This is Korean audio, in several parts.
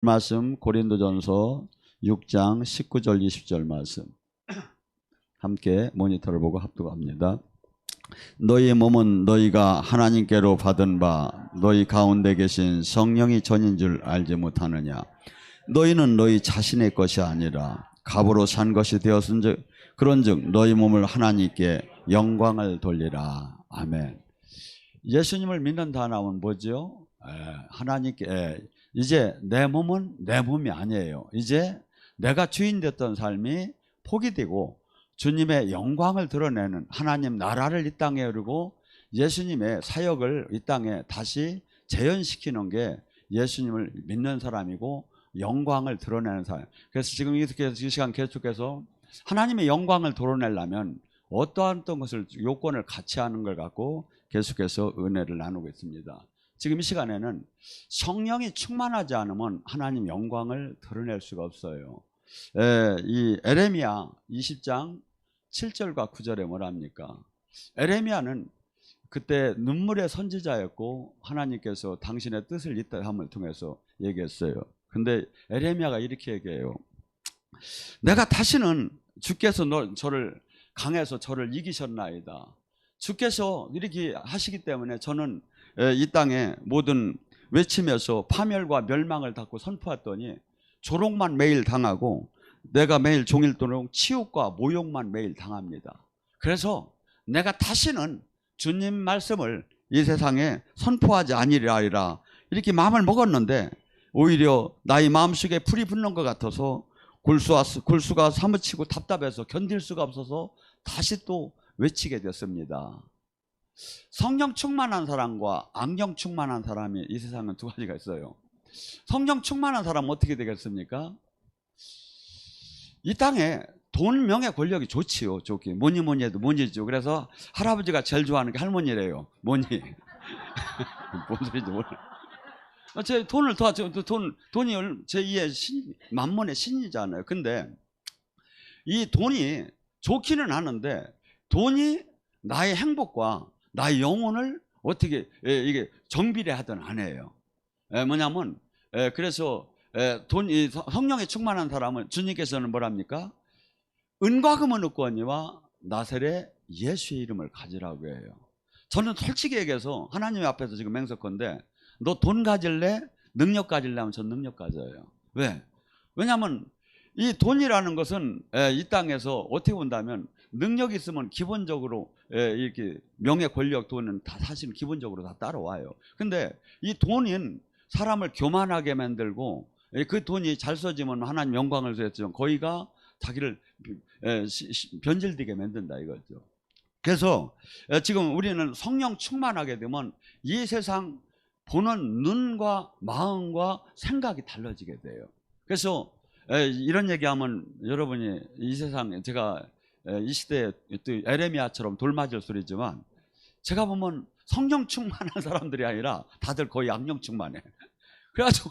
말씀 고린도전서 6장 19절 20절 말씀 함께 모니터를 보고 합독합니다. 너희 몸은 너희가 하나님께로 받은 바 너희 가운데 계신 성령이 전인 줄 알지 못하느냐. 너희는 너희 자신의 것이 아니라 값으로 산 것이 되었은즉 그런즉 너희 몸을 하나님께 영광을 돌리라. 아멘. 예수님을 믿는다 하면 뭐죠? 하나님께 이제 내 몸은 내 몸이 아니에요. 이제 내가 주인 됐던 삶이 포기되고 주님의 영광을 드러내는 하나님 나라를 이 땅에 이루고 예수님의 사역을 이 땅에 다시 재현시키는 게 예수님을 믿는 사람이고 영광을 드러내는 사람. 그래서 지금 이 시간 계속해서 하나님의 영광을 드러내려면 어떠한 것을 요건을 같이 하는 걸 갖고 계속해서 은혜를 나누고 있습니다. 지금 이 시간에는 성령이 충만하지 않으면 하나님 영광을 드러낼 수가 없어요. 이 에레미야 20장 7절과 9절에 뭐랍니까? 에레미야는 그때 눈물의 선지자였고 하나님께서 당신의 뜻을 이 땅을 통해서 얘기했어요. 근데 에레미야가 이렇게 얘기해요. 내가 다시는 주께서 저를 강해서 저를 이기셨나이다. 주께서 이렇게 하시기 때문에 저는 이 땅에 모든 외치면서 파멸과 멸망을 닫고 선포했더니 조롱만 매일 당하고 내가 매일 종일토록 치욕과 모욕만 매일 당합니다. 그래서 내가 다시는 주님 말씀을 이 세상에 선포하지 아니리라 이렇게 마음을 먹었는데 오히려 나의 마음속에 불이 붙는 것 같아서 골수가 사무치고 답답해서 견딜 수가 없어서 다시 또 외치게 됐습니다. 성령 충만한 사람과 악령 충만한 사람이 이 세상은 두 가지가 있어요. 성령 충만한 사람은 어떻게 되겠습니까? 이 땅에 돈, 명예, 권력이 좋지요. 좋게 뭐니 해도 뭐니죠. 그래서 할아버지가 제일 좋아하는 게 할머니래요. 뭐니? 뭔 소리인지 몰라. 제 돈을 돈이 제2의 만문의 신이잖아요. 근데 이 돈이 좋기는 하는데 돈이 나의 행복과 나의 영혼을 어떻게 이게 정비례하든 안 해요. 뭐냐면 그래서 돈이 성령에 충만한 사람은 주님께서는 뭐랍니까? 은과 금은 없거니와 나사렛 예수의 이름을 가지라고 해요. 저는 솔직히 얘기해서 하나님 앞에서 지금 맹세컨대 너 돈 가질래? 능력 가질래? 하면 전 능력 가져요. 왜? 왜냐하면 이 돈이라는 것은 이 땅에서 어떻게 본다면 능력이 있으면 기본적으로 이렇게 명예, 권력, 돈은 다 사실 기본적으로 다 따라와요. 근데 이 돈은 사람을 교만하게 만들고 그 돈이 잘 써지면 하나님 영광을 주었지만 거기가 자기를 변질되게 만든다 이거죠. 그래서 지금 우리는 성령 충만하게 되면 이 세상 보는 눈과 마음과 생각이 달라지게 돼요. 그래서 이런 얘기하면 여러분이 이 세상 제가 이 시대에 또 에레미야처럼 돌맞을 소리지만 제가 보면 성령 충만한 사람들이 아니라 다들 거의 악령 충만해. 그래가지고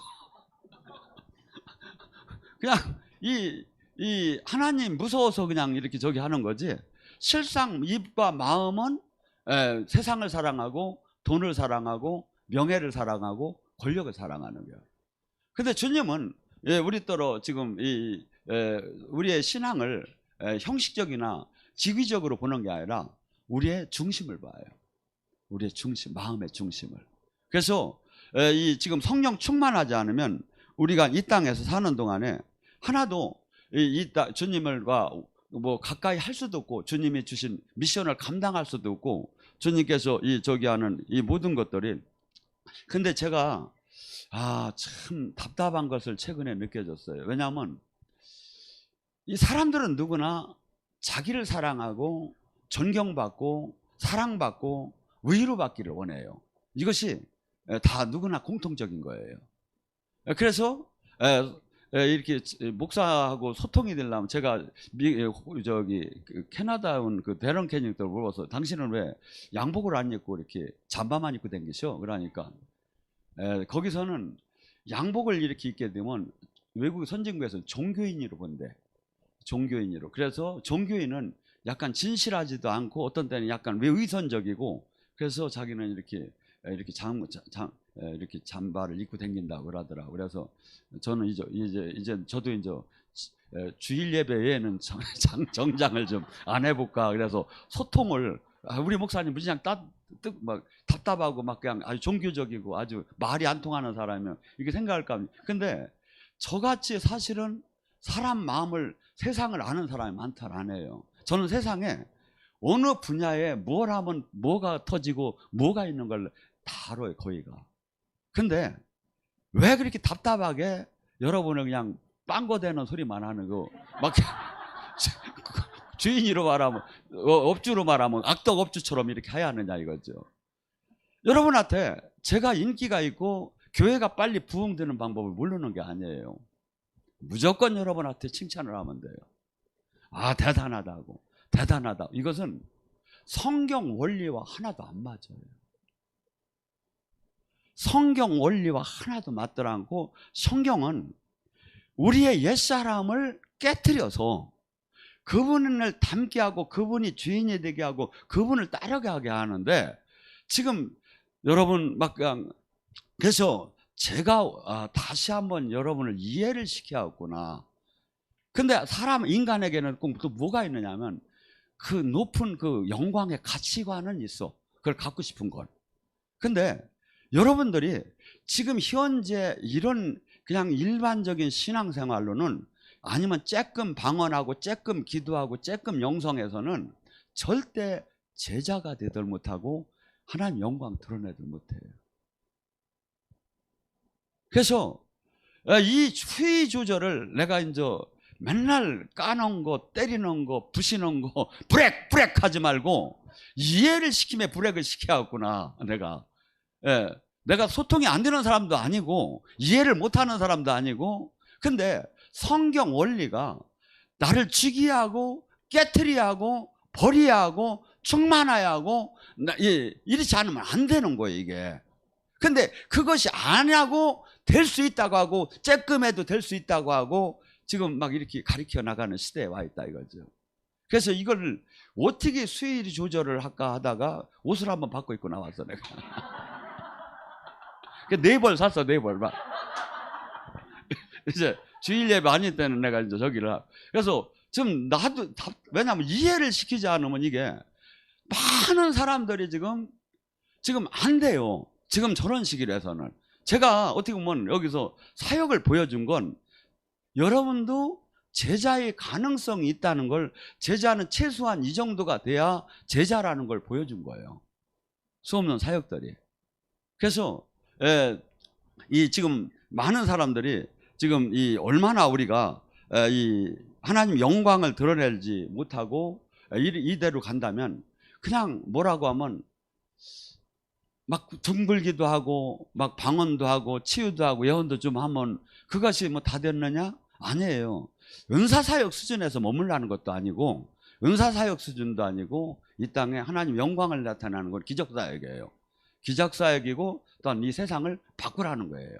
그냥 이 하나님 무서워서 그냥 이렇게 저기 하는 거지 실상 입과 마음은 세상을 사랑하고 돈을 사랑하고 명예를 사랑하고 권력을 사랑하는 거예요. 근데 주님은 우리더러 지금 우리의 신앙을 형식적이나 직위적으로 보는 게 아니라 우리의 중심을 봐요. 우리의 중심, 마음의 중심을. 그래서 지금 성령 충만하지 않으면 우리가 이 땅에서 사는 동안에 하나도 주님을과 뭐 가까이 할 수도 없고 주님이 주신 미션을 감당할 수도 없고 주님께서 저기 하는 이 모든 것들이 근데 제가 참 답답한 것을 최근에 느껴졌어요. 왜냐하면 이 사람들은 누구나 자기를 사랑하고 존경받고 사랑받고 위로받기를 원해요. 이것이 다 누구나 공통적인 거예요. 그래서 이렇게 목사하고 소통이 되려면 제가 캐나다 온 그 데런 캐닝들 물어봐서 당신은 왜 양복을 안 입고 이렇게 잠바만 입고 다니셔? 그러니까 거기서는 양복을 이렇게 입게 되면 외국 선진국에서는 종교인으로 본대. 종교인으로. 그래서 종교인은 약간 진실하지도 않고 어떤 때는 약간 외의선적이고 그래서 자기는 이렇게 이렇게 잠바를 입고 다닌다고 그러더라고. 그래서 저는 이제 저도 이제 주일 예배 외에는 정장을 좀 안 해볼까. 그래서 소통을 우리 목사님 그냥 막 답답하고 막 그냥 아주 종교적이고 아주 말이 안 통하는 사람이면 이렇게 생각할까. 근데 저같이 사실은 사람 마음을 세상을 아는 사람이 많다라네요. 저는 세상에 어느 분야에 뭘 하면 뭐가 터지고 뭐가 있는 걸 다 알아요, 거의가. 근데 왜 그렇게 답답하게 여러분은 그냥 빵거대는 소리만 하는 거 막 주인으로 말하면 업주로 말하면 악덕업주처럼 이렇게 해야 하느냐 이거죠. 여러분한테 제가 인기가 있고 교회가 빨리 부흥되는 방법을 모르는 게 아니에요. 무조건 여러분한테 칭찬을 하면 돼요. 아, 대단하다고, 대단하다. 이것은 성경 원리와 하나도 안 맞아요. 성경 원리와 하나도 맞지 않고, 성경은 우리의 옛사람을 깨트려서 그분을 닮게 하고 그분이 주인이 되게 하고 그분을 따르게 하는데, 지금 여러분 막 그냥, 그래서 제가 다시 한번 여러분을 이해를 시켜왔구나. 근데 인간에게는 또 뭐가 있느냐면 그 높은 그 영광의 가치관은 있어. 그걸 갖고 싶은 건. 근데 여러분들이 지금 현재 이런 그냥 일반적인 신앙생활로는, 아니면 쬐끔 방언하고 쬐끔 기도하고 쬐끔 영성에서는 절대 제자가 되들 못하고 하나님 영광 드러내들 못해요. 그래서 이 수위 조절을 내가 이제 맨날 까는 거, 때리는 거, 부시는 거, 브렉 하지 말고 이해를 시키며 브렉을 시켜야겠구나. 내가 소통이 안 되는 사람도 아니고 이해를 못하는 사람도 아니고, 근데 성경 원리가 나를 죽이야 하고 깨트려야 하고 버려야 하고 충만해야 하고 이렇지 않으면 안 되는 거예요, 이게. 근데 그것이 안 하고 될 수 있다고 하고 쬐끔해도 될 수 있다고 하고 지금 막 이렇게 가르쳐 나가는 시대에 와 있다 이거죠. 그래서 이걸 어떻게 수위 조절을 할까 하다가 옷을 한번 바꿔 입고 나왔어, 내가. 4벌 샀어, 4벌 막. 이제 주일 예배 아닐 때는 내가 이제 저기를. 그래서 지금 나도 왜냐하면 이해를 시키지 않으면 이게 많은 사람들이 지금 안 돼요. 지금 저런 시기로 해서는. 제가 어떻게 보면 여기서 사역을 보여준 건, 여러분도 제자의 가능성이 있다는 걸, 제자는 최소한 이 정도가 돼야 제자라는 걸 보여준 거예요, 수없는 사역들이. 그래서 이 지금 많은 사람들이 지금 이 얼마나 우리가 이 하나님 영광을 드러내지 못하고 이대로 간다면, 그냥 뭐라고 하면 막 둥글기도 하고 막 방언도 하고 치유도 하고 예언도 좀 하면 그것이 뭐 다 됐느냐? 아니에요. 은사사역 수준에서 머물라는 것도 아니고, 은사사역 수준도 아니고, 이 땅에 하나님 영광을 나타나는 건 기적사역이에요. 기적사역이고, 또한 이 세상을 바꾸라는 거예요.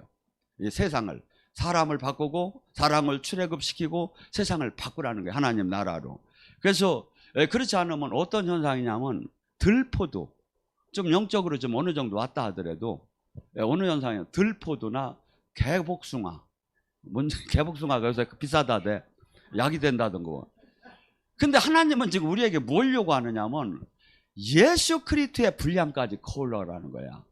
이 세상을, 사람을 바꾸고 사람을 출애굽시키고 세상을 바꾸라는 거예요, 하나님 나라로. 그래서 그렇지 않으면 어떤 현상이냐면, 들포도 좀 영적으로 좀 어느 정도 왔다 하더라도 어느 현상이냐, 들포도나 개복숭아, 개복숭아가 요새 비싸다대, 약이 된다던가. 근데 하나님은 지금 우리에게 뭘 요구하느냐면 예수 그리스도의 분량까지 커올라라는 거야.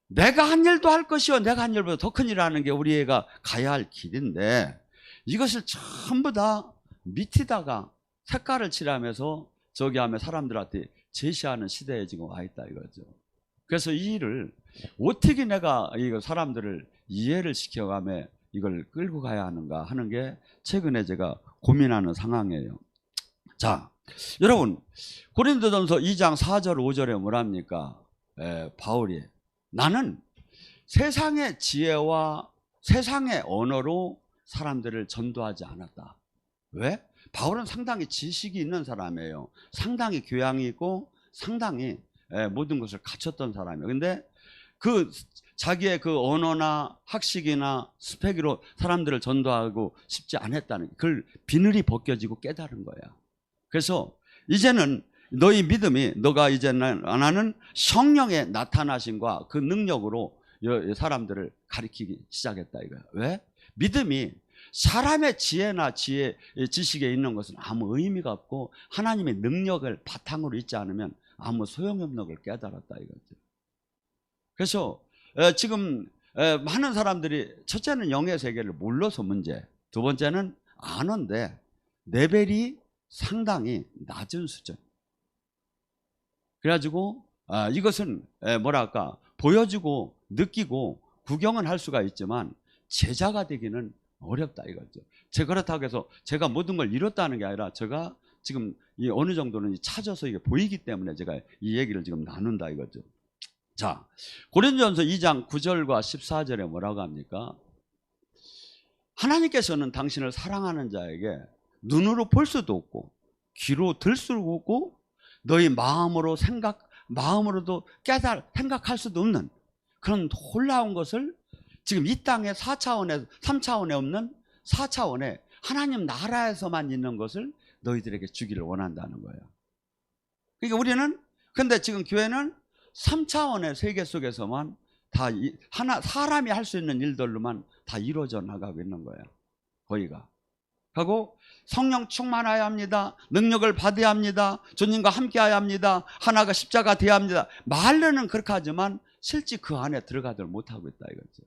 내가 한 일도 할 것이요 내가 한 일보다 더 큰 일을 하는 게 우리가 가야 할 길인데, 이것을 전부 다 밑에다가 색깔을 칠하면서 저기 하면 사람들한테 제시하는 시대에 지금 와 있다 이거죠. 그래서 이 일을 어떻게 내가 이거 사람들을 이해를 시켜가며 이걸 끌고 가야 하는가 하는 게 최근에 제가 고민하는 상황이에요. 자, 여러분, 고린도전서 2장 4절 5절에 뭐랍니까? 바울이, 나는 세상의 지혜와 세상의 언어로 사람들을 전도하지 않았다. 왜? 바울은 상당히 지식이 있는 사람이에요. 상당히 교양이 있고 상당히 모든 것을 갖췄던 사람이에요. 근데 그 자기의 그 언어나 학식이나 스펙으로 사람들을 전도하고 싶지 않았다는, 그걸 비늘이 벗겨지고 깨달은 거야. 그래서 이제는 너희 믿음이, 너가 이제는 나는 성령의 나타나심과 그 능력으로 사람들을 가리키기 시작했다 이거야. 왜? 믿음이 사람의 지혜나 지식에 있는 것은 아무 의미가 없고 하나님의 능력을 바탕으로 있지 않으면 아무 소용없는 걸 깨달았다 이거죠. 그래서 지금 많은 사람들이 첫째는 영의 세계를 몰라서 문제, 두 번째는 아는데 레벨이 상당히 낮은 수준. 그래가지고 이것은 뭐랄까 보여주고 느끼고 구경은 할 수가 있지만 제자가 되기는 어렵다 이거죠. 그렇다고 해서 제가 모든 걸 이뤘다는 게 아니라 제가 지금 어느 정도는 찾아서 이게 보이기 때문에 제가 이 얘기를 지금 나눈다 이거죠. 자, 고린도전서 2장 9절과 14절에 뭐라고 합니까? 하나님께서는 당신을 사랑하는 자에게 눈으로 볼 수도 없고 귀로 들 수도 없고 너희 마음으로도 생각할 수도 없는 그런 놀라운 것을 지금 이 땅의 3차원에 없는 4차원에 하나님 나라에서만 있는 것을 너희들에게 주기를 원한다는 거예요. 그러니까 우리는 근데 지금 교회는 3차원의 세계 속에서만 다 사람이 할 수 있는 일들로만 다 이루어져 나가고 있는 거예요. 거기가. 하고 성령 충만하여야 합니다. 능력을 받아야 합니다. 주님과 함께해야 합니다. 하나가 십자가 되어야 합니다. 말로는 그렇게 하지만 실제 그 안에 들어가들 못하고 있다 이거죠.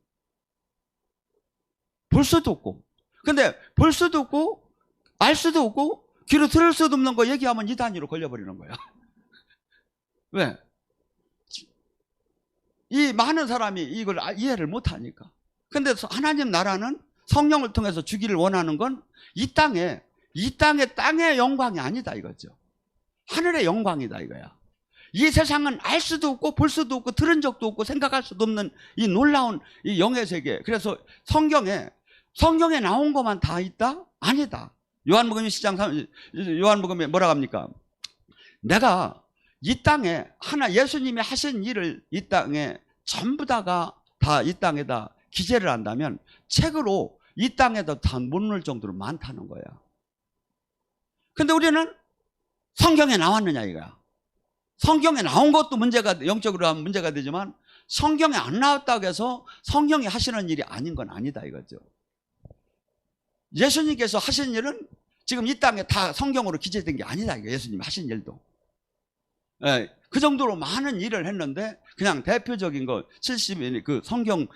볼 수도 없고 근데 볼 수도 없고 알 수도 없고 귀로 들을 수도 없는 거 얘기하면 이단위로 걸려버리는 거야. 왜? 이 많은 사람이 이걸 이해를 못하니까. 근데 하나님 나라는 성령을 통해서 주기를 원하는 건 이 땅의 영광이 아니다 이거죠. 하늘의 영광이다 이거야. 이 세상은 알 수도 없고 볼 수도 없고 들은 적도 없고 생각할 수도 없는 이 놀라운 이 영의 세계. 그래서 성경에 나온 것만 다 있다? 아니다. 요한복음 10장 요한복음에 뭐라고 합니까? 내가 이 땅에 예수님이 하신 일을 이 땅에 전부 다가 다 이 땅에다 기재를 한다면 책으로 이 땅에다 다 못 넣을 정도로 많다는 거야. 근데 우리는 성경에 나왔느냐 이거야. 성경에 나온 것도 영적으로 하면 문제가 되지만 성경에 안 나왔다고 해서 성경이 하시는 일이 아닌 건 아니다 이거죠. 예수님께서 하신 일은 지금 이 땅에 다 성경으로 기재된 게 아니다 이거. 예수님이 하신 일도. 그 정도로 많은 일을 했는데 그냥 대표적인 거 70인 그 성경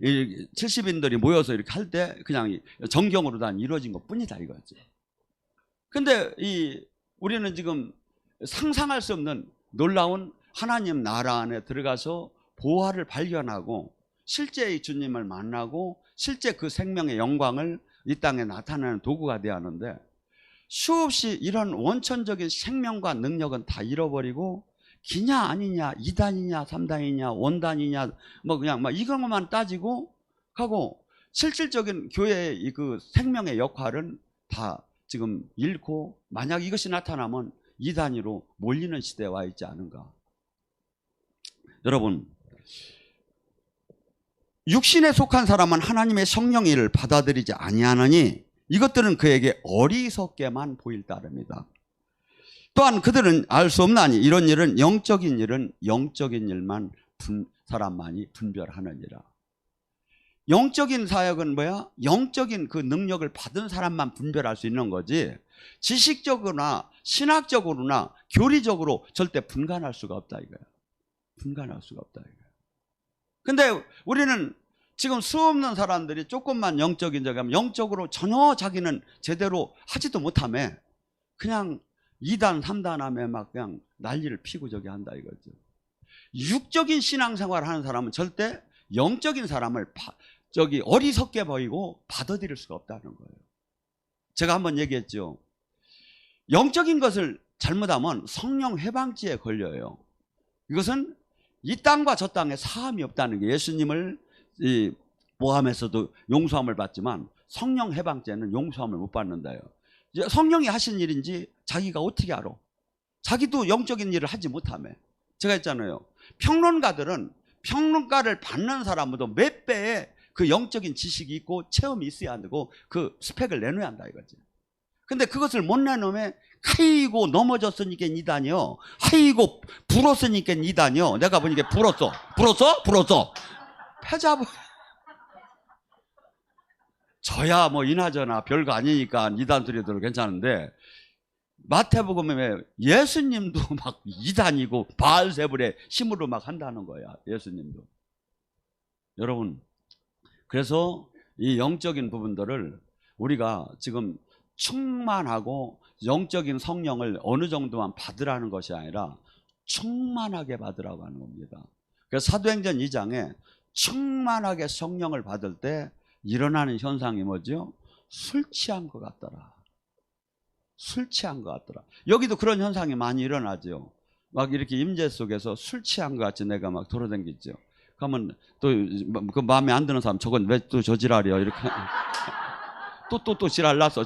70인들이 모여서 이렇게 할 때 그냥 정경으로 다 이루어진 것 뿐이다 이거죠. 근데 우리는 지금 상상할 수 없는 놀라운 하나님 나라 안에 들어가서 보화를 발견하고 실제 이 주님을 만나고 실제 그 생명의 영광을 이 땅에 나타내는 도구가 되어야 하는데 수없이 이런 원천적인 생명과 능력은 다 잃어버리고 기냐 아니냐 2단이냐 3단이냐 원단이냐 뭐 그냥 막 이것만 따지고 하고 실질적인 교회의 그 생명의 역할은 다 지금 잃고 만약 이것이 나타나면 2단위로 몰리는 시대에 와 있지 않은가. 여러분 육신에 속한 사람은 하나님의 성령의 일을 받아들이지 아니하느니 이것들은 그에게 어리석게만 보일 따름이다. 또한 그들은 알 수 없나니 이런 일은 영적인 일만 사람만이 분별하느니라. 영적인 사역은 뭐야? 영적인 그 능력을 받은 사람만 분별할 수 있는 거지 지식적으로나 신학적으로나 교리적으로 절대 분간할 수가 없다 이거야. 분간할 수가 없다 이거야. 근데 우리는 지금 수없는 사람들이 조금만 영적인 적이 하면 영적으로 전혀 자기는 제대로 하지도 못하며 그냥 2단 3단 하며 막 그냥 난리를 피고 저기 한다 이거죠. 육적인 신앙생활을 하는 사람은 절대 영적인 사람을 어리석게 보이고 받아들일 수가 없다는 거예요. 제가 한번 얘기했죠. 영적인 것을 잘못하면 성령 해방죄에 걸려요. 이것은 이 땅과 저 땅에 사함이 없다는 게 예수님을 모함에서도 용서함을 받지만 성령 해방죄는 용서함을 못 받는다요. 성령이 하신 일인지 자기가 어떻게 알아? 자기도 영적인 일을 하지 못하며. 제가 했잖아요. 평론가들은 평론가를 받는 사람보다 몇 배의 그 영적인 지식이 있고 체험이 있어야 한다고 그 스펙을 내놓아야 한다 이거지. 근데 그것을 못 내놓으면 아이고 넘어졌으니까 이다니요. 아이고 불었으니까 이다니요. 내가 보니까 불었어. 패자부. 저야 뭐 이나저나 별거 아니니까 이단 소리들 괜찮은데 마태복음에 예수님도 막 이단이고 바알세불의 힘으로 막 한다는 거야. 예수님도. 여러분, 그래서 이 영적인 부분들을 우리가 지금 충만하고 영적인 성령을 어느 정도만 받으라는 것이 아니라 충만하게 받으라고 하는 겁니다. 그래서 사도행전 2장에 충만하게 성령을 받을 때 일어나는 현상이 뭐죠? 술 취한 것 같더라. 술 취한 것 같더라. 여기도 그런 현상이 많이 일어나죠. 막 이렇게 임재 속에서 술 취한 것 같이 내가 막 돌아다니죠. 그러면 또 그 마음에 안 드는 사람 저건 왜 또 저 지랄이야 이렇게 또 지랄 났어.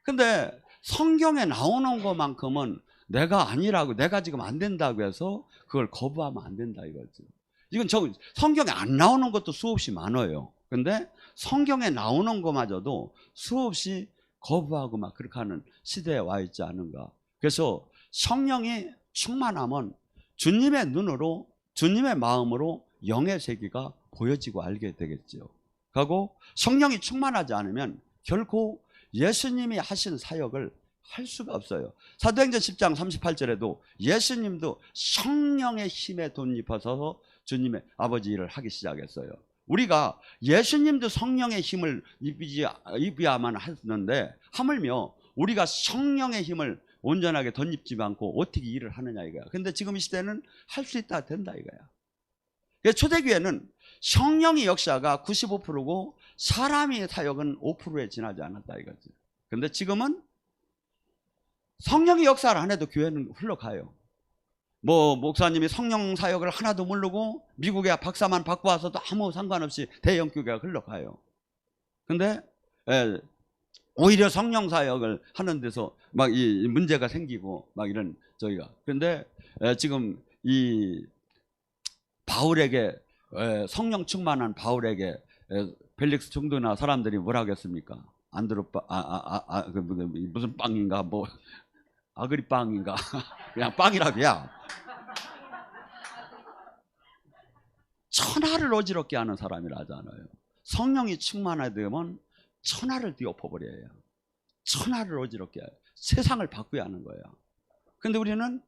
근데 성경에 나오는 것만큼은 내가 아니라고, 내가 지금 안 된다고 해서 그걸 거부하면 안 된다 이거지. 이건 성경에 안 나오는 것도 수없이 많아요. 근데 성경에 나오는 것마저도 수없이 거부하고 막 그렇게 하는 시대에 와 있지 않은가. 그래서 성령이 충만하면 주님의 눈으로, 주님의 마음으로 영의 세계가 보여지고 알게 되겠죠. 그리고 성령이 충만하지 않으면 결코 예수님이 하신 사역을 할 수가 없어요. 사도행전 10장 38절에도 예수님도 성령의 힘에 덧입혀서 주님의 아버지 일을 하기 시작했어요. 우리가 예수님도 성령의 힘을 입어야만 하는데 하물며 우리가 성령의 힘을 온전하게 덧입지 않고 어떻게 일을 하느냐 이거야. 근데 지금 이 시대는 할 수 있다 된다 이거야. 초대교회는 성령의 역사가 95%고 사람의 사역은 5%에 지나지 않았다 이거지. 근데 지금은 성령의 역사를 안 해도 교회는 흘러가요. 뭐 목사님이 성령 사역을 하나도 모르고 미국에 박사만 받고 와서도 아무 상관없이 대형 교회가 흘러가요. 근데 오히려 성령 사역을 하는 데서 막 이 문제가 생기고 막 이런 저희가. 그런데 지금 이 바울에게 성령 충만한 바울에게 벨릭스 총독이나 사람들이 뭐라 하겠습니까? 안드로빠 무슨 빵인가 뭐 아그리빵인가 그냥 빵이라고야. 천하를 어지럽게 하는 사람이라잖아요. 성령이 충만하되면 천하를 뒤엎어버려요. 천하를 어지럽게 해요. 세상을 바꾸어야 하는 거예요. 근데 우리는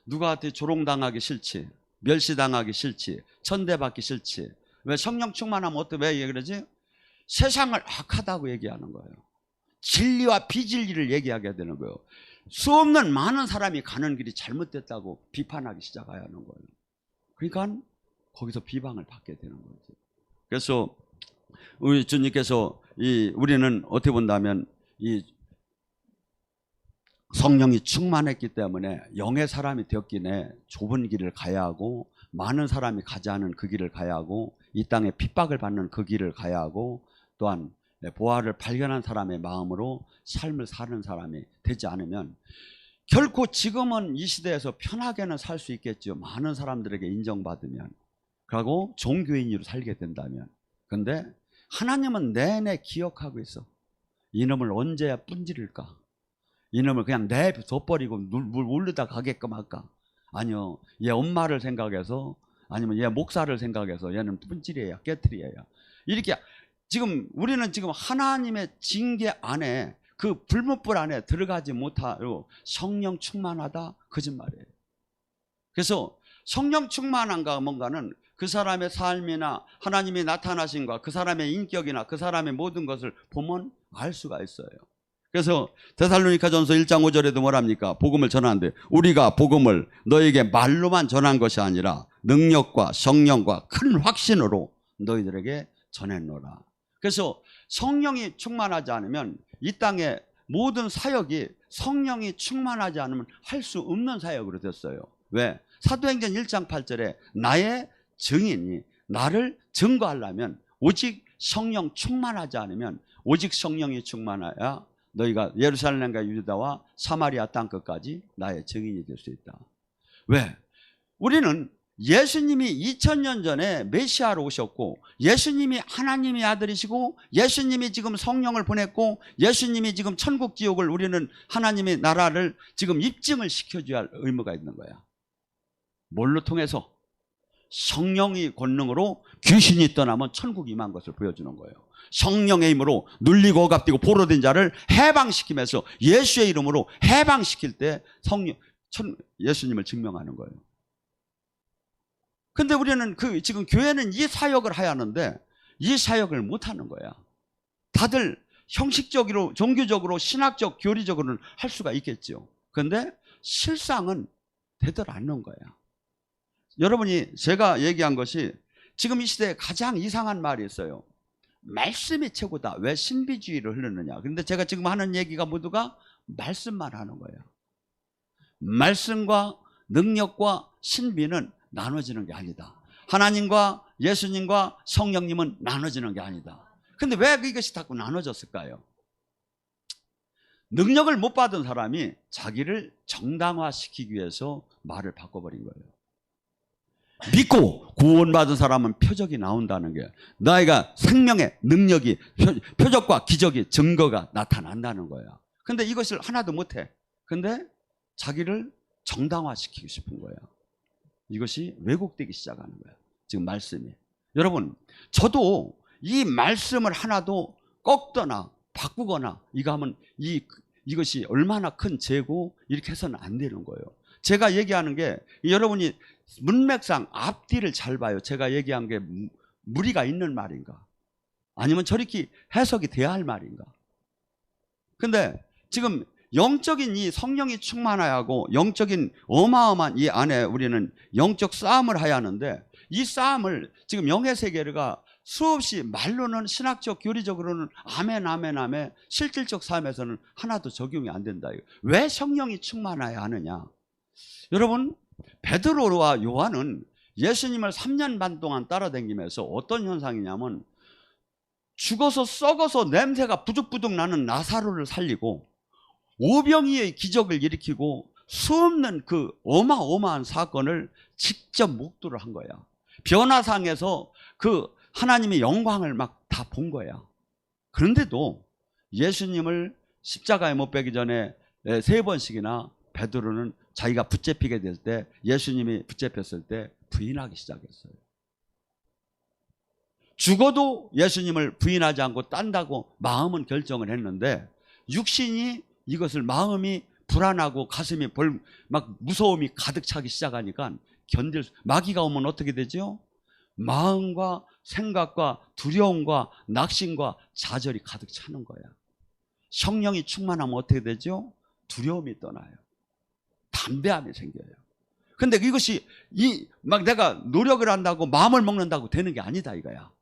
누구한테 조롱당하기 싫지, 멸시당하기 싫지, 천대받기 싫지. 왜 성령 충만하면 왜 그러지? 세상을 악하다고 얘기하는 거예요. 진리와 비진리를 얘기하게 되는 거예요. 수없는 많은 사람이 가는 길이 잘못됐다고 비판하기 시작해야 하는 거예요. 그러니까 거기서 비방을 받게 되는 거죠. 그래서 우리 주님께서 우리는 어떻게 본다면 이 성령이 충만했기 때문에 영의 사람이 되었기에 좁은 길을 가야 하고 많은 사람이 가지 않은 그 길을 가야 하고 이 땅에 핍박을 받는 그 길을 가야 하고 또한 보화를 발견한 사람의 마음으로 삶을 사는 사람이 되지 않으면 결코 지금은 이 시대에서 편하게는 살 수 있겠죠. 많은 사람들에게 인정받으면, 그리고 종교인으로 살게 된다면. 근데 하나님은 내내 기억하고 있어. 이놈을 언제야 분지를까? 이놈을 그냥 내둬버리고 물 울르다 가게끔 할까? 아니요, 얘 엄마를 생각해서, 아니면 얘 목사를 생각해서 얘는 분질이에요, 깨트리예요. 이렇게 지금 우리는 지금 하나님의 징계 안에, 그 불문불 안에 들어가지 못하고 성령 충만하다 거짓말이에요. 그래서 성령 충만한가 뭔가는 그 사람의 삶이나 하나님이 나타나신과 그 사람의 인격이나 그 사람의 모든 것을 보면 알 수가 있어요. 그래서 데살로니가전서 1장 5절에도 뭐랍니까? 복음을 전하는데 우리가 복음을 너에게 말로만 전한 것이 아니라 능력과 성령과 큰 확신으로 너희들에게 전했노라. 그래서 성령이 충만하지 않으면 이 땅의 모든 사역이 성령이 충만하지 않으면 할 수 없는 사역으로 됐어요. 왜? 사도행전 1장 8절에 나의 증인이 나를 증거하려면 오직 성령 충만하지 않으면, 오직 성령이 충만해야 너희가 예루살렘과 유다와 사마리아 땅끝까지 나의 증인이 될 수 있다. 왜? 우리는 예수님이 2000년 전에 메시아로 오셨고, 예수님이 하나님의 아들이시고, 예수님이 지금 성령을 보냈고, 예수님이 지금 천국 지옥을, 우리는 하나님의 나라를 지금 입증을 시켜줘야 할 의무가 있는 거야. 뭘로 통해서? 성령의 권능으로 귀신이 떠나면 천국이 임한 것을 보여주는 거예요. 성령의 힘으로 눌리고 억압되고 포로된 자를 해방시키면서 예수의 이름으로 해방시킬 때 예수님을 증명하는 거예요. 근데 우리는 지금 교회는 이 사역을 해야 하는데 이 사역을 못 하는 거야. 다들 형식적으로, 종교적으로, 신학적, 교리적으로는 할 수가 있겠죠. 그런데 실상은 되들 않는 거야. 여러분이 제가 얘기한 것이 지금 이 시대에 가장 이상한 말이 있어요. 말씀이 최고다. 왜 신비주의를 흐르느냐. 그런데 제가 지금 하는 얘기가 모두가 말씀만 하는 거예요. 말씀과 능력과 신비는 나눠지는 게 아니다. 하나님과 예수님과 성령님은 나눠지는 게 아니다. 근데 왜 이것이 자꾸 나눠졌을까요? 능력을 못 받은 사람이 자기를 정당화시키기 위해서 말을 바꿔버린 거예요. 믿고 구원받은 사람은 표적이 나온다는 게, 너희가 생명의 능력이, 표적과 기적이, 증거가 나타난다는 거야. 근데 이것을 하나도 못해. 근데 자기를 정당화시키고 싶은 거야. 이것이 왜곡되기 시작하는 거야, 지금 말씀이. 여러분, 저도 이 말씀을 하나도 꺾거나 바꾸거나 이거 하면 이것이 얼마나 큰 죄고 이렇게 해서는 안 되는 거예요. 제가 얘기하는 게, 여러분이 문맥상 앞뒤를 잘 봐요. 제가 얘기한 게 무리가 있는 말인가, 아니면 저렇게 해석이 돼야 할 말인가. 근데 지금 영적인 이 성령이 충만해야 하고, 영적인 어마어마한 이 안에 우리는 영적 싸움을 해야 하는데, 이 싸움을 지금 영의 세계가 수없이 말로는, 신학적, 교리적으로는 아멘 아멘 아멘, 실질적 삶에서는 하나도 적용이 안 된다. 왜 성령이 충만해야 하느냐. 여러분, 베드로와 요한은 예수님을 3년 반 동안 따라다니면서 어떤 현상이냐면, 죽어서 썩어서 냄새가 부득부득 나는 나사로를 살리고, 오병이의 기적을 일으키고, 수없는 그 어마어마한 사건을 직접 목도를 한 거야. 변화상에서 그 하나님의 영광을 막 다 본 거야. 그런데도 예수님을 십자가에 못 박기 전에 3번씩이나 베드로는 자기가 붙잡히게 될 때, 예수님이 붙잡혔을 때 부인하기 시작했어요. 죽어도 예수님을 부인하지 않고 딴다고 마음은 결정을 했는데, 육신이 이것을, 마음이 불안하고 가슴이 막 무서움이 가득 차기 시작하니까 마귀가 오면 어떻게 되죠? 마음과 생각과 두려움과 낙심과 좌절이 가득 차는 거야. 성령이 충만하면 어떻게 되죠? 두려움이 떠나요. 담대함이 생겨요. 근데 이것이 막 내가 노력을 한다고 마음을 먹는다고 되는 게 아니다 이거야.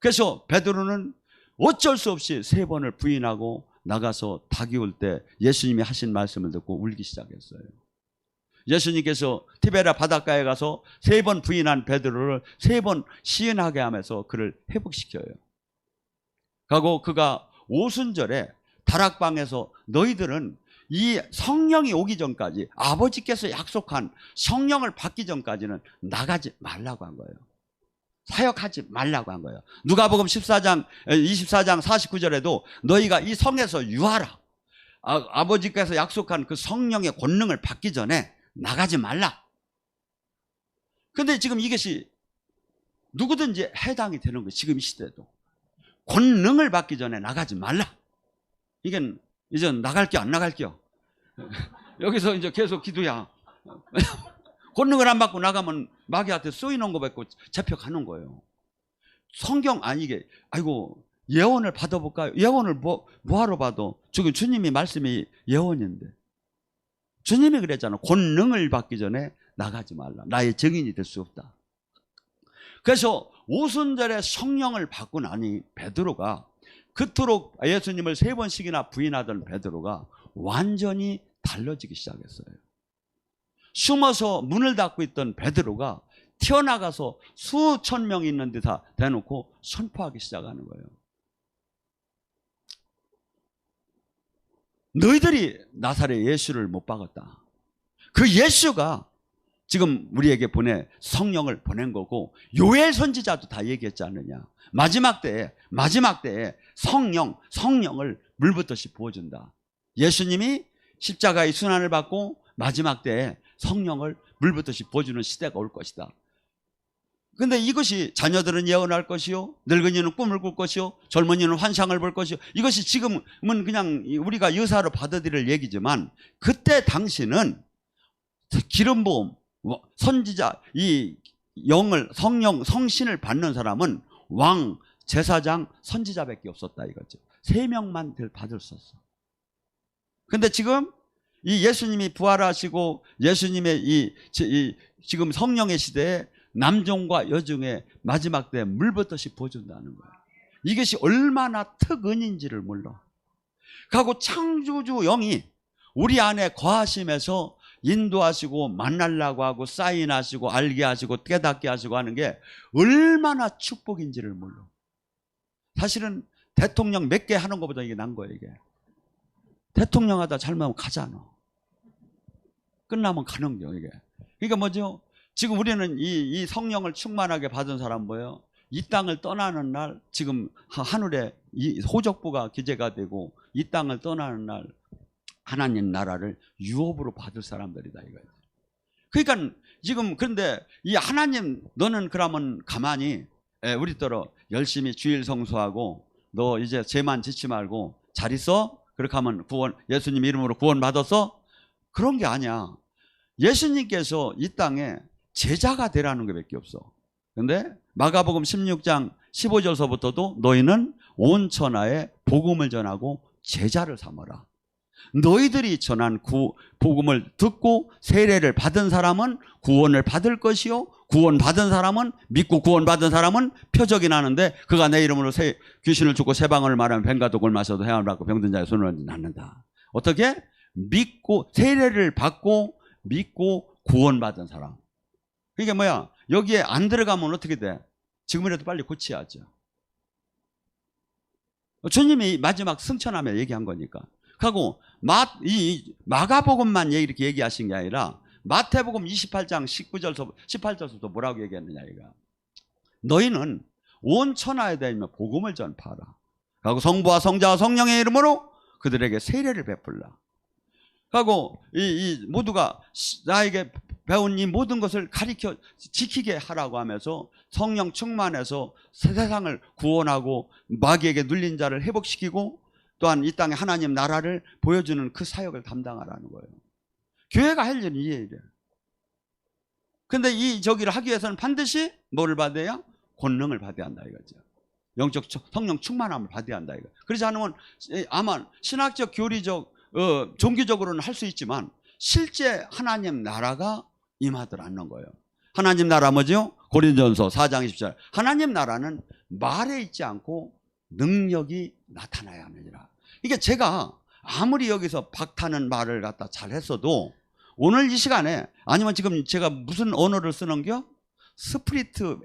그래서 베드로는 어쩔 수 없이 3번을 부인하고 나가서 닭이 올 때 예수님이 하신 말씀을 듣고 울기 시작했어요. 예수님께서 티베리아 바닷가에 가서 3번 부인한 베드로를 3번 시인하게 하면서 그를 회복시켜요. 그리고 그가 오순절에 다락방에서, 너희들은 이 성령이 오기 전까지, 아버지께서 약속한 성령을 받기 전까지는 나가지 말라고 한 거예요. 사역하지 말라고 한 거예요. 누가복음 24장 49절에도 너희가 이 성에서 유하라, 아버지께서 약속한 그 성령의 권능을 받기 전에 나가지 말라. 근데 지금 이것이 누구든지 해당이 되는 거예요. 지금 이 시대도 권능을 받기 전에 나가지 말라. 이게 이제 나갈게요, 안 나갈게요? 여기서 이제 계속 기도야. 권능을 안 받고 나가면 마귀한테 쏘이는 거 받고 잡혀가는 거예요. 성경 아니게, 아이고 예언을 받아볼까요? 예언을 뭐하러 받아? 지금 주님이 말씀이 예언인데, 주님이 그랬잖아. 권능을 받기 전에 나가지 말라. 나의 증인이 될 수 없다. 그래서 오순절에 성령을 받고 나니 베드로가, 그토록 예수님을 3번씩이나 부인하던 베드로가 완전히 달라지기 시작했어요. 숨어서 문을 닫고 있던 베드로가 튀어나가서 수천 명이 있는 데다 대놓고 선포하기 시작하는 거예요. 너희들이 나사렛 예수를 못 박았다. 그 예수가 지금 우리에게 성령을 보낸 거고, 요엘 선지자도 다 얘기했지 않느냐. 마지막 때에 성령을 물붓듯이 부어준다. 예수님이 십자가의 순환을 받고 마지막 때에 성령을 물붓듯이 부어주는 시대가 올 것이다. 근데 이것이 자녀들은 예언할 것이요, 늙은이는 꿈을 꿀 것이요, 젊은이는 환상을 볼 것이요. 이것이 지금은 그냥 우리가 유사로 받아들일 얘기지만, 그때 당시는 기름 부음, 선지자, 이 성신을 받는 사람은 왕, 제사장, 선지자밖에 없었다 이거죠. 3명만 받을 수 없어. 근데 지금 이 예수님이 부활하시고 예수님의 지금 성령의 시대에 남종과 여종의 마지막 때에 물붓듯이 부어준다는 거예요. 이것이 얼마나 특은인지를 몰라. 그리고 창조주 영이 우리 안에 거하심에서 인도하시고 만나려고 하고 사인하시고 알게 하시고 깨닫게 하시고 하는 게 얼마나 축복인지를 몰라. 사실은 대통령 몇 개 하는 것보다 이게 난 거예요. 이게 대통령 하다 잘못하면 가잖아. 끝나면 가는 거예요. 이게 그러니까 뭐죠? 지금 우리는 이 성령을 충만하게 받은 사람 뭐예요? 이 땅을 떠나는 날, 지금 하늘에 이 호적부가 기재가 되고 이 땅을 떠나는 날 하나님 나라를 유업으로 받을 사람들이다 이거예요. 그러니까 지금 그런데 이 하나님, 너는 그러면 가만히 우리더러 열심히 주일 성수하고 너 이제 죄만 짓지 말고 잘 있어? 그렇게 하면 예수님 이름으로 구원 받았어? 그런 게 아니야. 예수님께서 이 땅에 제자가 되라는 게 밖에 없어. 근데 마가복음 16장 15절서부터도 너희는 온 천하에 복음을 전하고 제자를 삼아라. 너희들이 전한 복음을 듣고 세례를 받은 사람은 구원을 받을 것이요, 구원받은 사람은, 믿고 구원받은 사람은 표적이 나는데 그가 내 이름으로 귀신을 쫓고 새 방언을 말하면 뱀과 독을 마셔도 해함을 받고 병든 자의 손을 낫는다. 어떻게? 믿고 세례를 받고 믿고 구원받은 사람. 그게 뭐야? 여기에 안 들어가면 어떻게 돼? 지금이라도 빨리 고쳐야죠. 주님이 마지막 승천하며 얘기한 거니까. 하고 마가복음만 이렇게 얘기하신 게 아니라 마태복음 28장 18절부터 뭐라고 얘기했느냐 이거. 너희는 온 천하에 다니며 복음을 전파하라. 하고 성부와 성자와 성령의 이름으로 그들에게 세례를 베풀라. 하고 이 모두가 나에게 배운 이 모든 것을 가르쳐 지키게 하라고 하면서 성령 충만해서 세상을 구원하고 마귀에게 눌린 자를 회복시키고 또한 이 땅에 하나님 나라를 보여주는 그 사역을 담당하라는 거예요. 교회가 할 일은 이 일이에요. 근데 저기를 하기 위해서는 반드시 뭐를 받아야? 권능을 받아야 한다 이거죠. 영적 성령 충만함을 받아야 한다 이거. 그렇지 않으면 아마 신학적, 교리적, 종교적으로는 할 수 있지만 실제 하나님 나라가 임하들 않는 거예요. 하나님 나라 뭐죠? 고린도전서 4장 20절. 하나님 나라는 말에 있지 않고 능력이 나타나야 하느니라. 이게 제가 아무리 여기서 박타는 말을 갖다 잘했어도 오늘 이 시간에, 아니면 지금 제가 무슨 언어를 쓰는겨? 스프리트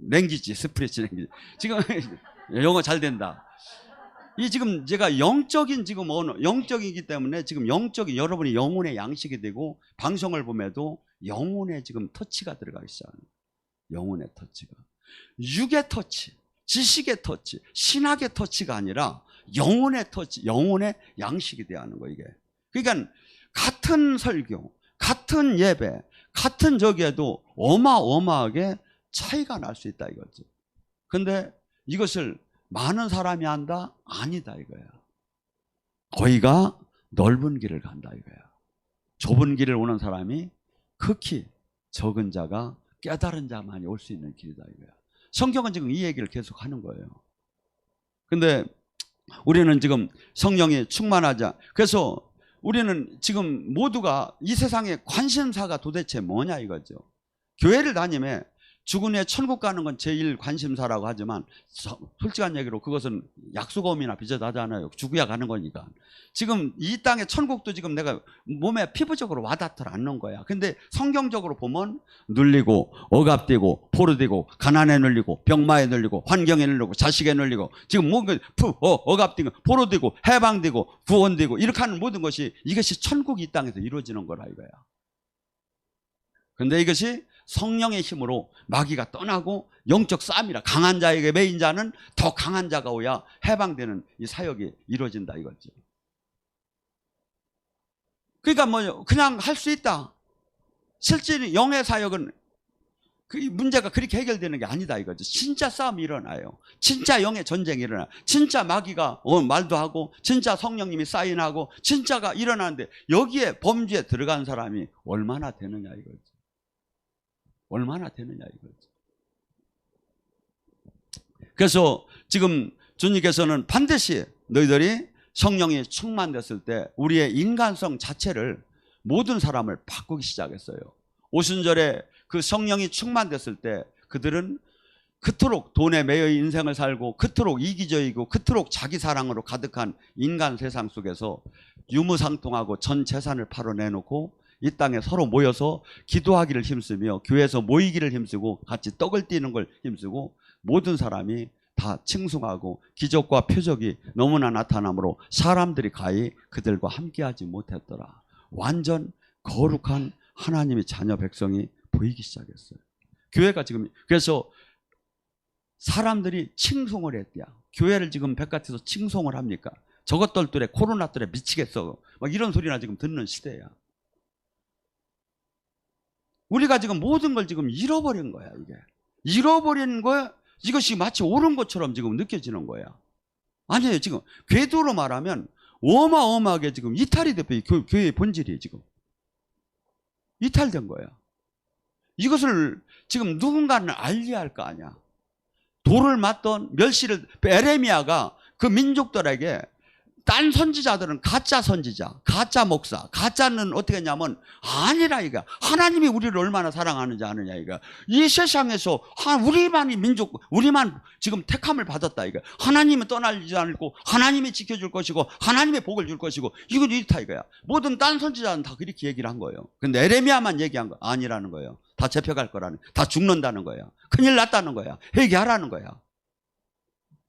랭귀지. 지금 영어 잘 된다. 이 지금 제가 영적인 지금 언어, 영적이기 때문에 지금 영적인 여러분이 영혼의 양식이 되고 방송을 보면도 영혼의 지금 터치가 들어가기 시작합니다. 영혼의 터치가. 육의 터치, 지식의 터치, 신학의 터치가 아니라 영혼의 터치, 영혼의 양식이 돼야 하는 거예요, 이게. 그러니까 같은 설교, 같은 예배, 같은 저기에도 어마어마하게 차이가 날 수 있다 이거죠. 근데 이것을 많은 사람이 한다? 아니다 이거야. 거기가 넓은 길을 간다 이거야. 좁은 길을 오는 사람이 극히 적은 자가 깨달은 자만이 올 수 있는 길이다 이거야. 성경은 지금 이 얘기를 계속 하는 거예요. 근데 우리는 지금 성령이 충만하자. 그래서 우리는 지금 모두가 이 세상의 관심사가 도대체 뭐냐 이거죠. 교회를 다니면 죽은 후에 천국 가는 건 제일 관심사라고 하지만 솔직한 얘기로 그것은 약수검이나 비슷하잖아요. 죽어야 가는 거니까. 지금 이 땅의 천국도 지금 내가 몸에 피부적으로 와닿지 않는 거야. 근데 성경적으로 보면 눌리고 억압되고 포로되고 가난에 눌리고 병마에 눌리고 환경에 눌리고 자식에 눌리고 지금 뭔가 억압되고 포로되고 해방되고 구원되고 이렇게 하는 모든 것이 이것이 천국이 이 땅에서 이루어지는 거라 이거야. 근데 이것이 성령의 힘으로 마귀가 떠나고 영적 싸움이라 강한 자에게 매인 자는 더 강한 자가 오야 해방되는 이 사역이 이루어진다 이거죠. 그러니까 뭐 그냥 할 수 있다. 실제 영의 사역은 그 문제가 그렇게 해결되는 게 아니다 이거죠. 진짜 싸움이 일어나요. 진짜 영의 전쟁이 일어나요. 진짜 마귀가 말도 하고 진짜 성령님이 사인하고 진짜가 일어나는데 여기에 범죄에 들어간 사람이 얼마나 되느냐 이거죠. 얼마나 되느냐 이거죠. 그래서 지금 주님께서는 반드시 너희들이 성령이 충만됐을 때 우리의 인간성 자체를 모든 사람을 바꾸기 시작했어요. 오순절에 그 성령이 충만됐을 때 그들은 그토록 돈에 매여 인생을 살고 그토록 이기적이고 그토록 자기 사랑으로 가득한 인간 세상 속에서 유무상통하고 전 재산을 팔아내놓고 이 땅에 서로 모여서 기도하기를 힘쓰며 교회에서 모이기를 힘쓰고 같이 떡을 띠는 걸 힘쓰고 모든 사람이 다 칭송하고 기적과 표적이 너무나 나타나므로 사람들이 가히 그들과 함께하지 못했더라. 완전 거룩한 하나님의 자녀 백성이 보이기 시작했어요. 교회가 지금 그래서 사람들이 칭송을 했대요. 교회를 지금 바깥에서 칭송을 합니까? 저것들에 코로나들에 미치겠어 막 이런 소리나 지금 듣는 시대야. 우리가 지금 모든 걸 지금 잃어버린 거야. 이게 잃어버린 거야. 이것이 마치 옳은 것처럼 지금 느껴지는 거야. 아니에요. 지금 궤도로 말하면 어마어마하게 지금 이탈이 돼버린 교회의 본질이 지금 이탈된 거야. 이것을 지금 누군가는 알려야 할 거 아니야. 돌을 맞던 멸시를 에레미야가 그 민족들에게 딴 선지자들은 가짜 선지자, 가짜 목사, 가짜는 어떻게 했냐면 아니라 이거 하나님이 우리를 얼마나 사랑하는지 아느냐 이거. 이 세상에서 우리만이 민족, 우리만 지금 택함을 받았다 이거. 하나님은 떠나지 않고 하나님이 지켜줄 것이고 하나님의 복을 줄 것이고 이건 이렇다 이거야. 모든 딴 선지자는 다 그렇게 얘기를 한 거예요. 근데 에레미야만 얘기한 거 아니라는 거예요. 다 잡혀갈 거라는, 다 죽는다는 거야. 큰일 났다는 거야. 회개하라는 거야.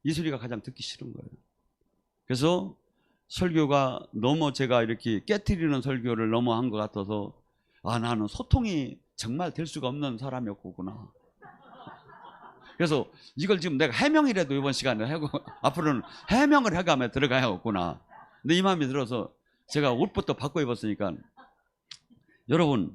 이 소리가 가장 듣기 싫은 거예요. 그래서 설교가 너무 제가 이렇게 깨트리는 설교를 너무 한 것 같아서 나는 소통이 정말 될 수가 없는 사람이었구나. 그래서 이걸 지금 내가 해명이라도 이번 시간에 하고 앞으로는 해명을 해가며 들어가야겠구나. 근데 이 마음이 들어서 제가 옷부터 바꿔 입었으니까 여러분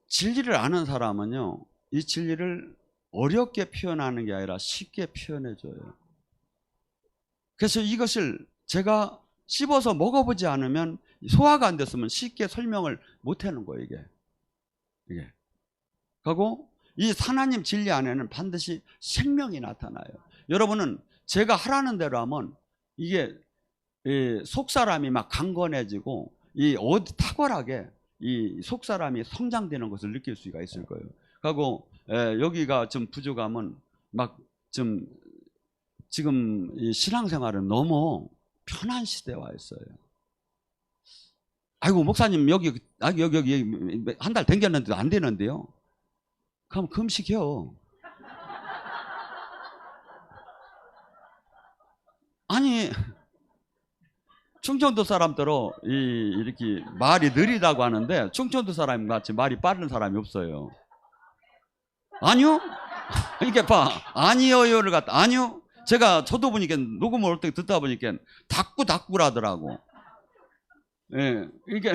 진리를 아는 사람은요 이 진리를 어렵게 표현하는 게 아니라 쉽게 표현해줘요. 그래서 이것을 제가 씹어서 먹어보지 않으면 소화가 안 됐으면 쉽게 설명을 못 하는 거예요, 이게. 그리고 이 하나님 진리 안에는 반드시 생명이 나타나요. 여러분은 제가 하라는 대로 하면 이게 속 사람이 막 강건해지고 탁월하게 이 속 사람이 성장되는 것을 느낄 수가 있을 거예요. 그리고 여기가 좀 부족하면 막 좀 지금 이 신앙생활은 너무 편한 시대에 와 있어요. 아이고 목사님 여기 한 달 댕겼는데도 안 되는데요. 그럼 금식해요. 아니 충청도 사람들은 이렇게 말이 느리다고 하는데 충청도 사람 같이 말이 빠른 사람이 없어요. 아니요? 이렇게 봐. 아니요요를 갖다 아니요. 저도 보니까 녹음을 어떻게 듣다 보니까 닥구라더라고. 예, 이게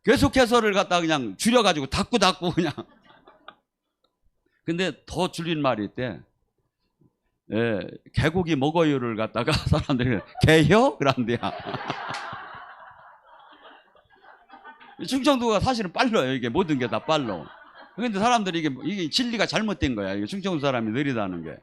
계속해서를 갖다 그냥 줄여가지고 닥구 그냥. 근데 더 줄인 말이 있대. 예, 개고기 먹어요를 갖다가 사람들이 개혀? 그런데야. 충청도가 사실은 빨라요. 이게 모든 게 다 빨라. 근데 사람들이 이게 진리가 잘못된 거야. 이게 충청도 사람이 느리다는 게.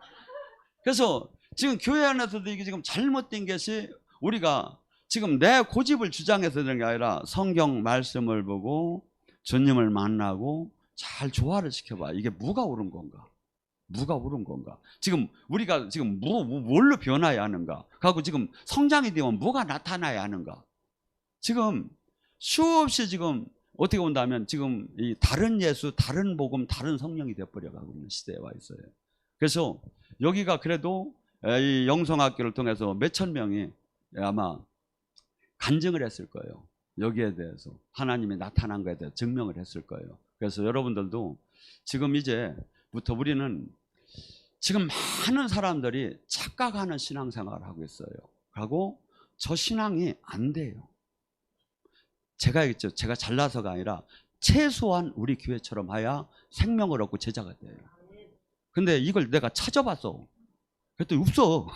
그래서 지금 교회 안에서도 이게 지금 잘못된 것이 우리가 지금 내 고집을 주장해서 되는 게 아니라 성경 말씀을 보고 주님을 만나고 잘 조화를 시켜봐. 이게 뭐가 옳은 건가? 뭐가 옳은 건가? 지금 우리가 지금 뭘로 변화해야 하는가? 하고 지금 성장이 되면 뭐가 나타나야 하는가? 지금 수없이 지금 어떻게 본다면 지금 이 다른 예수, 다른 복음, 다른 성령이 되어버려 가고 있는 시대에 와 있어요. 그래서 여기가 그래도 이 영성학교를 통해서 몇천 명이 아마 간증을 했을 거예요. 여기에 대해서 하나님이 나타난 것에 대해 증명을 했을 거예요. 그래서 여러분들도 지금 이제부터 우리는 지금 많은 사람들이 착각하는 신앙생활을 하고 있어요. 그리고 저 신앙이 안 돼요. 제가 얘기했죠. 제가 잘나서가 아니라 최소한 우리 교회처럼 해야 생명을 얻고 제자가 돼요. 근데 이걸 내가 찾아봤어. 그랬더니 없어.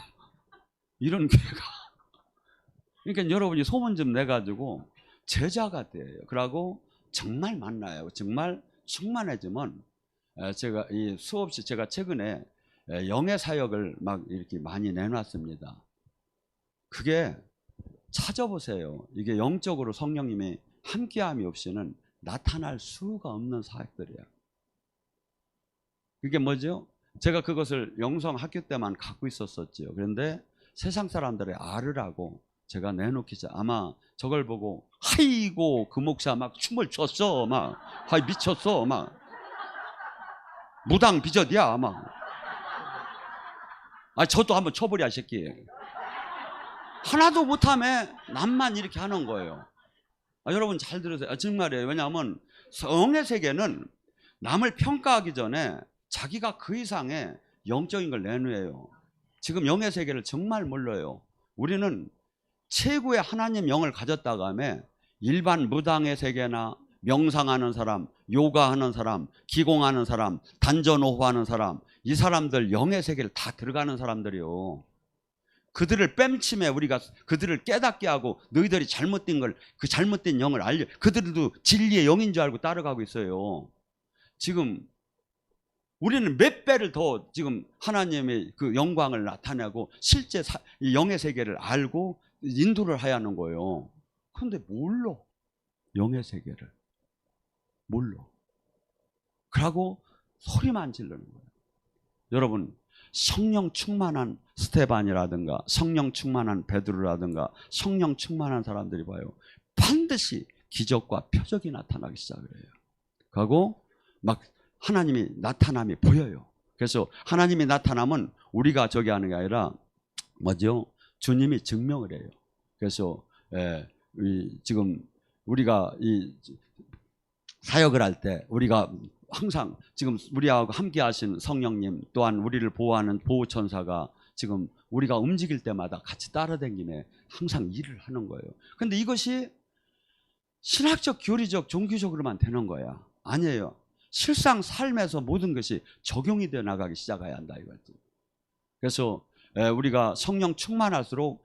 이런 교회가. 그러니까 여러분이 소문 좀 내가지고 제자가 돼요. 그러고 정말 만나요. 정말 충만해지면 제가 이 수없이 제가 최근에 영의 사역을 막 이렇게 많이 내놨습니다. 그게 찾아보세요. 이게 영적으로 성령님이 함께함이 없이는 나타날 수가 없는 사역들이에요. 그게 뭐죠? 제가 그것을 영성 학교 때만 갖고 있었었죠. 그런데 세상 사람들이 알으라고 제가 내놓기 전 아마 저걸 보고 하이고 그 목사 막 춤을 췄어. 막 하이 미쳤어. 막 무당 비전이야. 막 저도 한번 쳐버려 이 새끼. 하나도 못하며 남만 이렇게 하는 거예요. 여러분 잘 들으세요. 정말이에요. 왜냐하면 영의 세계는 남을 평가하기 전에 자기가 그 이상의 영적인 걸 내놓아요. 지금 영의 세계를 정말 몰라요. 우리는 최고의 하나님 영을 가졌다가 하면 일반 무당의 세계나 명상하는 사람, 요가하는 사람, 기공하는 사람, 단전호흡하는 사람, 이 사람들 영의 세계를 다 들어가는 사람들이요. 그들을 뺨침에 우리가 그들을 깨닫게 하고 너희들이 잘못된 걸, 그 잘못된 영을 알려. 그들도 진리의 영인 줄 알고 따라가고 있어요. 지금 우리는 몇 배를 더 지금 하나님의 그 영광을 나타내고 실제 이 영의 세계를 알고 인도를 해야 하는 거예요. 그런데 몰라. 영의 세계를 몰라. 그러고 소리만 지르는 거예요. 여러분, 성령 충만한 스테반이라든가 성령 충만한 베드로라든가 성령 충만한 사람들이 봐요. 반드시 기적과 표적이 나타나기 시작을 해요. 그리고 막 하나님이 나타남이 보여요. 그래서 하나님이 나타나면 우리가 저기 하는 게 아니라 뭐죠? 주님이 증명을 해요. 그래서 지금 우리가 이 사역을 할 때 우리가 항상 지금 우리하고 함께 하신 성령님 또한 우리를 보호하는 보호천사가 지금 우리가 움직일 때마다 같이 따라다니며 항상 일을 하는 거예요. 그런데 이것이 신학적, 교리적, 종교적으로만 되는 거야. 아니에요. 실상 삶에서 모든 것이 적용이 되어 나가기 시작해야 한다 이거지. 그래서 우리가 성령 충만할수록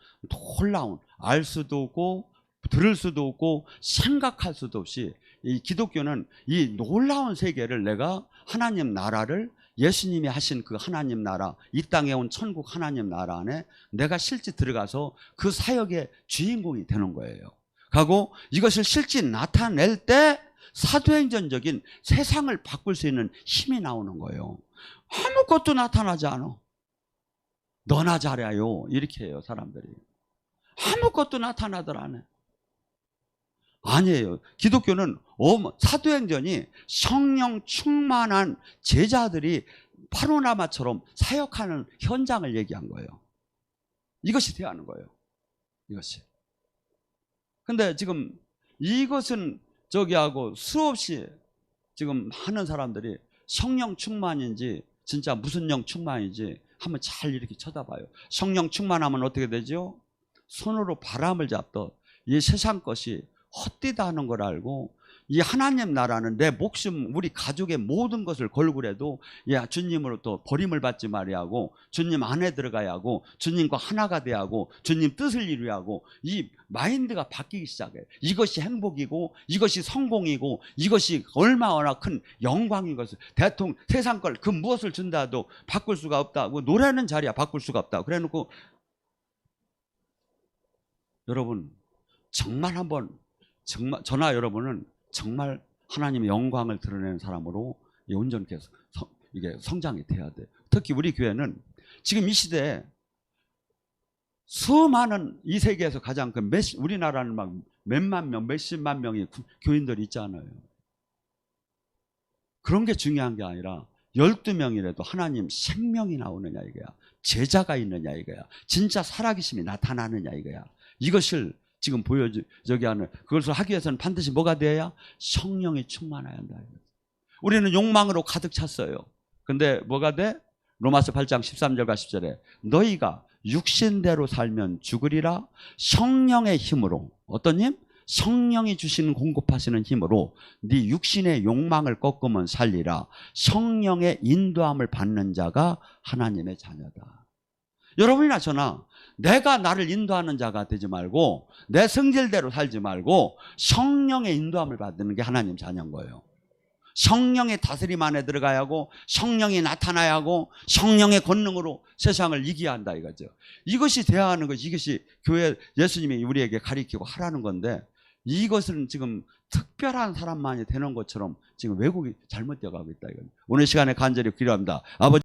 놀라운, 알 수도 없고 들을 수도 없고 생각할 수도 없이 이 기독교는 이 놀라운 세계를 내가 하나님 나라를 예수님이 하신 그 하나님 나라, 이 땅에 온 천국 하나님 나라 안에 내가 실제 들어가서 그 사역의 주인공이 되는 거예요. 그리고 이것을 실제 나타낼 때 사도행전적인 세상을 바꿀 수 있는 힘이 나오는 거예요. 아무것도 나타나지 않아. 너나 잘해요. 이렇게 해요, 사람들이. 아무것도 나타나들 안 해. 아니에요. 기독교는 사도행전이 성령 충만한 제자들이 파노라마처럼 사역하는 현장을 얘기한 거예요. 이것이 돼야 하는 거예요. 이것이. 근데 지금 이것은 저기하고 수없이 지금 하는 사람들이 성령 충만인지 진짜 무슨 영 충만인지 한번 잘 이렇게 쳐다봐요. 성령 충만하면 어떻게 되죠? 손으로 바람을 잡듯 이 세상 것이 헛되다 하는 걸 알고 이 하나님 나라는 내 목숨 우리 가족의 모든 것을 걸고라도 야 주님으로부터 버림을 받지 말아야 하고 주님 안에 들어가야 하고 주님과 하나가 돼야 하고 주님 뜻을 이루어야 하고 이 마인드가 바뀌기 시작해요. 이것이 행복이고 이것이 성공이고 이것이 얼마나 큰 영광인 것을 대통령 세상 걸 그 무엇을 준다 해도 바꿀 수가 없다고 노래는 자리야 바꿀 수가 없다 그래놓고 여러분 정말 한번 정말 저나 여러분은 정말 하나님의 영광을 드러내는 사람으로 온전히 이게 성장이 돼야 돼. 특히 우리 교회는 지금 이 시대에 수많은 이 세계에서 가장 우리나라는 막 몇만 명, 몇십만 명의 교인들이 있잖아요. 그런 게 중요한 게 아니라 12명이라도 하나님 생명이 나오느냐 이거야. 제자가 있느냐 이거야. 진짜 살아계심이 나타나느냐 이거야. 이것을 지금 저기 하는 그것을 하기 위해서는 반드시 뭐가 돼야? 성령이 충만해야 한다. 우리는 욕망으로 가득 찼어요. 근데 뭐가 돼? 로마서 8장 13절과 10절에 너희가 육신대로 살면 죽으리라. 성령의 힘으로, 어떤 힘? 성령이 주시는 공급하시는 힘으로 네 육신의 욕망을 꺾으면 살리라. 성령의 인도함을 받는 자가 하나님의 자녀다. 여러분이나 저나 내가 나를 인도하는 자가 되지 말고 내 성질대로 살지 말고 성령의 인도함을 받는 게 하나님 자녀인 거예요. 성령의 다스림 안에 들어가야 하고 성령이 나타나야 하고 성령의 권능으로 세상을 이겨야 한다 이거죠. 이것이 대화하는 것, 이것이 교회 예수님이 우리에게 가리키고 하라는 건데 이것은 지금 특별한 사람만이 되는 것처럼 지금 왜곡이 잘못되어 가고 있다 이거예요. 오늘 시간에 간절히 기도합니다. 아버지